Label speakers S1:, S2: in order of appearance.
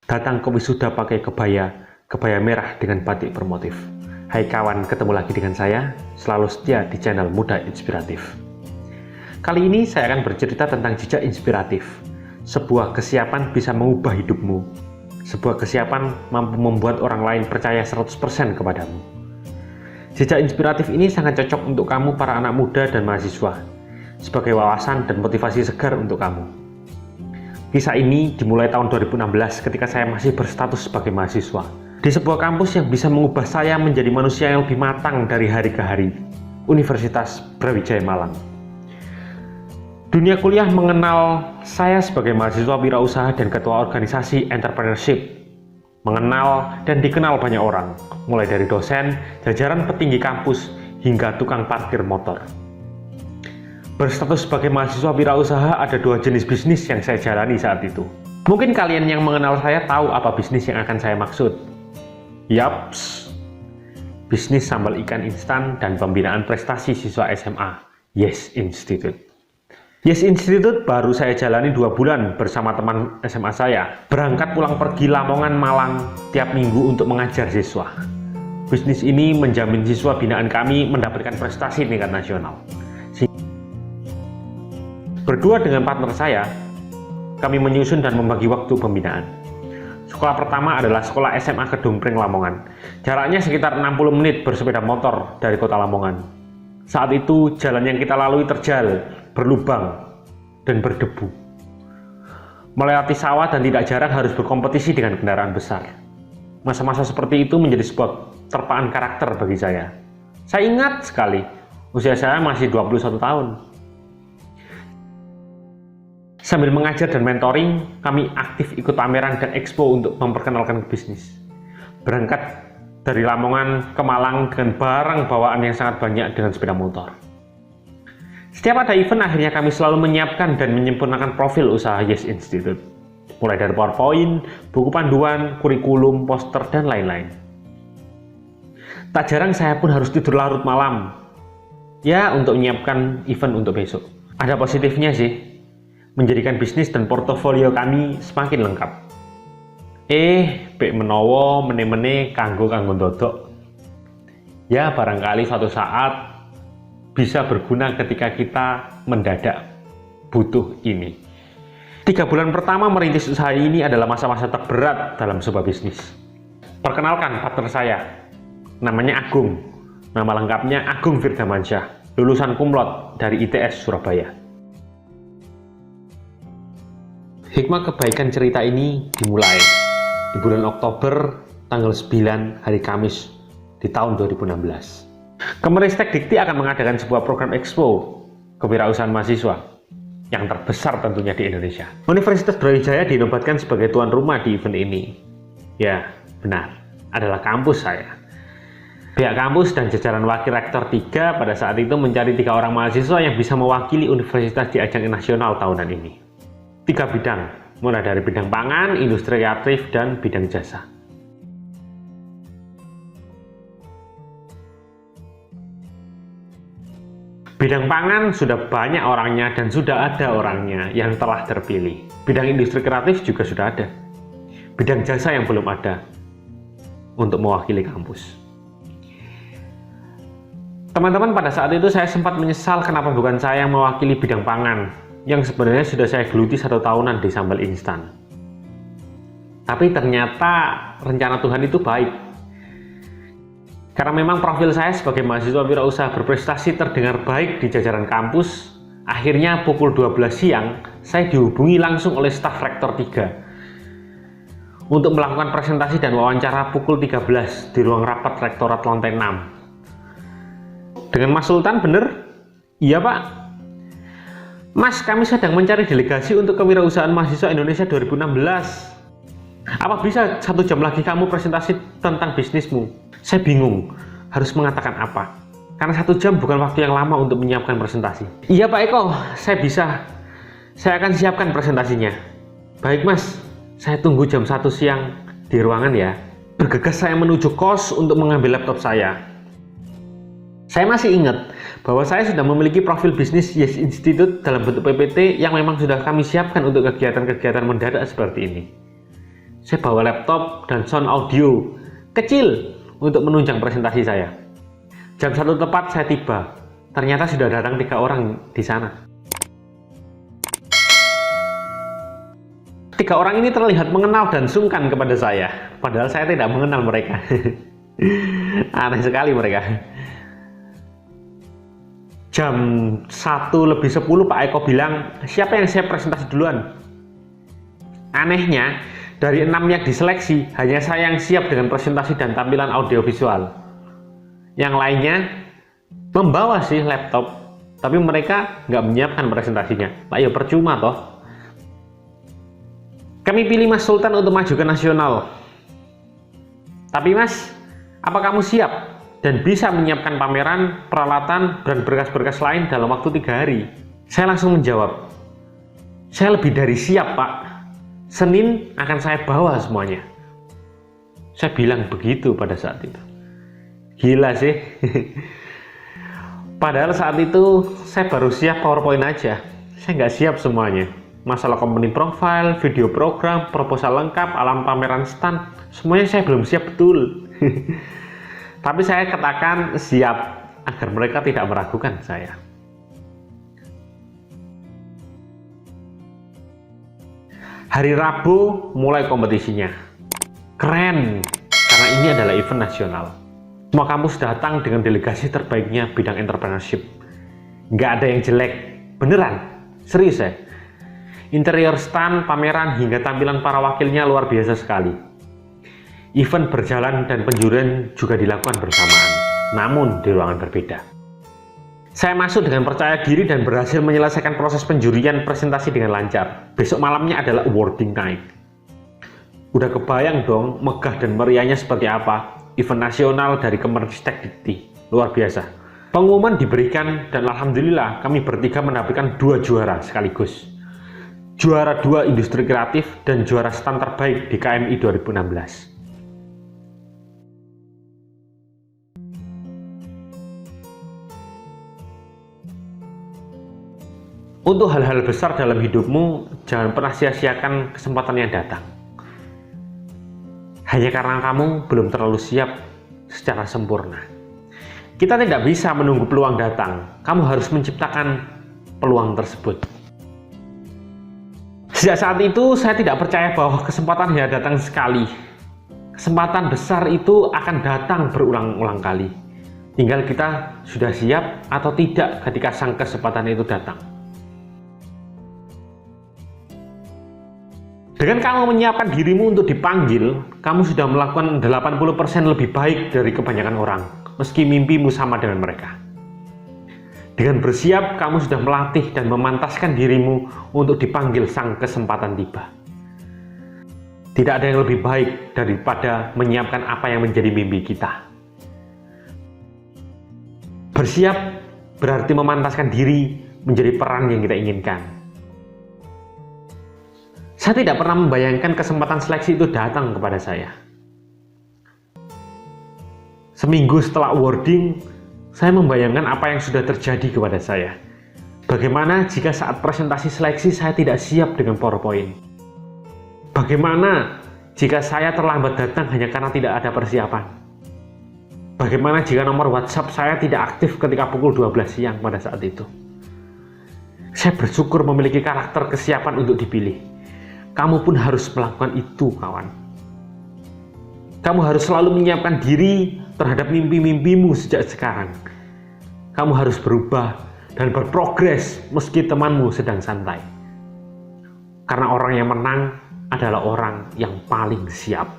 S1: Datang ke wisuda pakai kebaya merah dengan batik bermotif. Hai kawan, ketemu lagi dengan saya, selalu setia di channel Muda Inspiratif. Kali ini saya akan bercerita tentang jejak inspiratif. Sebuah kesiapan bisa mengubah hidupmu. Sebuah kesiapan mampu membuat orang lain percaya 100% kepadamu. Jejak inspiratif ini sangat cocok untuk kamu para anak muda dan mahasiswa, sebagai wawasan dan motivasi segar untuk kamu. Kisah ini dimulai tahun 2016 ketika saya masih berstatus sebagai mahasiswa di sebuah kampus yang bisa mengubah saya menjadi manusia yang lebih matang dari hari ke hari, Universitas Brawijaya Malang. Dunia kuliah mengenal saya sebagai mahasiswa wirausaha dan ketua organisasi entrepreneurship. Mengenal dan dikenal banyak orang, mulai dari dosen, jajaran petinggi kampus, hingga tukang parkir motor. Berstatus sebagai mahasiswa wirausaha, ada dua jenis bisnis yang saya jalani saat itu. Mungkin kalian yang mengenal saya tahu apa bisnis yang akan saya maksud. Yaps, bisnis sambal ikan instan dan pembinaan prestasi siswa SMA, Yes Institute. Yes Institute baru saya jalani 2 bulan bersama teman SMA saya. Berangkat pulang pergi Lamongan, Malang tiap minggu untuk mengajar siswa. Bisnis ini menjamin siswa binaan kami mendapatkan prestasi tingkat nasional. Berdua dengan partner saya, kami menyusun dan membagi waktu pembinaan. Sekolah pertama adalah sekolah SMA Kedungpring Lamongan. Jaraknya sekitar 60 menit bersepeda motor dari kota Lamongan. Saat itu jalan yang kita lalui terjal, berlubang, dan berdebu. Melewati sawah dan tidak jarang harus berkompetisi dengan kendaraan besar. Masa-masa seperti itu menjadi sebuah terpaan karakter bagi saya. Saya ingat sekali, usia saya masih 21 tahun. Sambil mengajar dan mentoring, kami aktif ikut pameran dan expo untuk memperkenalkan bisnis. Berangkat dari Lamongan ke Malang dengan barang bawaan yang sangat banyak dengan sepeda motor. Setiap ada event, akhirnya kami selalu menyiapkan dan menyempurnakan profil usaha Yes Institute. Mulai dari PowerPoint, buku panduan, kurikulum, poster, dan lain-lain. Tak jarang saya pun harus tidur larut malam. Ya, untuk menyiapkan event untuk besok. Ada positifnya sih. Menjadikan bisnis dan portofolio kami semakin lengkap. Bek menowo mene-mene kanggo dodok. Ya, barangkali suatu saat bisa berguna ketika kita mendadak butuh ini. 3 bulan pertama merintis usaha ini adalah masa-masa terberat dalam sebuah bisnis. Perkenalkan partner saya, namanya Agung. Nama lengkapnya Agung Firdamansyah, lulusan kumlot dari ITS Surabaya. Hikmah kebaikan cerita ini dimulai di bulan Oktober tanggal 9 hari Kamis di tahun 2016. Kemenristek Dikti akan mengadakan sebuah program expo kewirausahaan mahasiswa yang terbesar tentunya di Indonesia. Universitas Brawijaya dinobatkan sebagai tuan rumah di event ini. Ya, benar, adalah kampus saya. Pihak kampus dan jajaran wakil rektor 3 pada saat itu mencari 3 orang mahasiswa yang bisa mewakili universitas di ajang nasional tahunan ini. 3 bidang, mulai dari bidang pangan, industri kreatif, dan bidang jasa. Bidang pangan sudah banyak orangnya dan sudah ada orangnya yang telah terpilih. Bidang industri kreatif juga sudah ada. Bidang jasa yang belum ada untuk mewakili kampus. Teman-teman, pada saat itu saya sempat menyesal kenapa bukan saya yang mewakili bidang pangan, yang sebenarnya sudah saya geluti 1 tahunan di sambal instan. Tapi ternyata rencana Tuhan itu baik. Karena memang profil saya sebagai mahasiswa wirausaha berprestasi terdengar baik di jajaran kampus, akhirnya pukul 12 siang saya dihubungi langsung oleh staf rektor 3 untuk melakukan presentasi dan wawancara pukul 13 di ruang rapat rektorat lantai 6. Dengan Mas Sultan, bener? Iya Pak. Mas, kami sedang mencari delegasi untuk kewirausahaan mahasiswa Indonesia 2016. Apa bisa 1 jam lagi kamu presentasi tentang bisnismu? Saya bingung harus mengatakan apa, karena 1 jam bukan waktu yang lama untuk menyiapkan presentasi. Iya Pak Eko, saya bisa. Saya akan siapkan presentasinya. Baik Mas, saya tunggu jam 1 siang di ruangan ya. Bergegas saya menuju kos untuk mengambil laptop saya. Saya masih ingat bahwa saya sudah memiliki profil bisnis Yes Institute dalam bentuk PPT yang memang sudah kami siapkan untuk kegiatan-kegiatan mendadak seperti ini. Saya bawa laptop dan sound audio kecil untuk menunjang presentasi saya. Jam 1 tepat saya tiba. Ternyata sudah datang 3 orang di sana. 3 orang ini terlihat mengenal dan sungkan kepada saya, padahal saya tidak mengenal mereka. Aneh sekali mereka. Jam 1:10 Pak Eko bilang, siapa yang siap presentasi duluan? Anehnya, dari 6 yang diseleksi, hanya saya yang siap dengan presentasi dan tampilan audiovisual. Yang lainnya membawa sih laptop, tapi mereka nggak menyiapkan presentasinya. Lah ya percuma toh. Kami pilih Mas Sultan untuk maju ke nasional. Tapi Mas, apa kamu siap dan bisa menyiapkan pameran, peralatan, dan berkas-berkas lain dalam waktu 3 hari? Saya langsung menjawab, saya lebih dari siap Pak. Senin akan saya bawa semuanya. Saya bilang begitu pada saat itu. Gila sih. Padahal saat itu saya baru siap PowerPoint aja. Saya nggak siap semuanya. Masalah company profile, video program, proposal lengkap, alam pameran stand, semuanya saya belum siap betul. Tapi saya katakan siap agar mereka tidak meragukan saya. Hari Rabu mulai kompetisinya. Keren, karena ini adalah event nasional. Semua kampus datang dengan delegasi terbaiknya bidang entrepreneurship. Nggak ada yang jelek, beneran, serius ya. Interior stand, pameran, hingga tampilan para wakilnya luar biasa sekali. Event berjalan dan penjurian juga dilakukan bersamaan, namun di ruangan berbeda. Saya masuk dengan percaya diri dan berhasil menyelesaikan proses penjurian presentasi dengan lancar. Besok malamnya adalah awarding night. Udah kebayang dong megah dan meriahnya seperti apa event nasional dari Kemenristek Dikti. Luar biasa. Pengumuman diberikan dan alhamdulillah kami bertiga mendapatkan 2 juara sekaligus. Juara 2 industri kreatif dan juara stand terbaik di KMI 2016. Untuk hal-hal besar dalam hidupmu, jangan pernah sia-siakan kesempatan yang datang. Hanya karena kamu belum terlalu siap secara sempurna. Kita tidak bisa menunggu peluang datang, kamu harus menciptakan peluang tersebut. Sejak saat itu, saya tidak percaya bahwa kesempatan hanya datang sekali. Kesempatan besar itu akan datang berulang-ulang kali. Tinggal kita sudah siap atau tidak ketika sang kesempatan itu datang. Dengan kamu menyiapkan dirimu untuk dipanggil, kamu sudah melakukan 80% lebih baik dari kebanyakan orang, meski mimpimu sama dengan mereka. Dengan bersiap, kamu sudah melatih dan memantaskan dirimu untuk dipanggil sang kesempatan tiba. Tidak ada yang lebih baik daripada menyiapkan apa yang menjadi mimpi kita. Bersiap berarti memantaskan diri menjadi peran yang kita inginkan. Saya tidak pernah membayangkan kesempatan seleksi itu datang kepada saya. Seminggu setelah awarding, saya membayangkan apa yang sudah terjadi kepada saya. Bagaimana jika saat presentasi seleksi saya tidak siap dengan PowerPoint? Bagaimana jika saya terlambat datang hanya karena tidak ada persiapan? Bagaimana jika nomor WhatsApp saya tidak aktif ketika pukul 12 siang pada saat itu? Saya bersyukur memiliki karakter kesiapan untuk dipilih. Kamu pun harus melakukan itu, kawan. Kamu harus selalu menyiapkan diri terhadap mimpi-mimpimu sejak sekarang. Kamu harus berubah dan berprogres meski temanmu sedang santai. Karena orang yang menang adalah orang yang paling siap.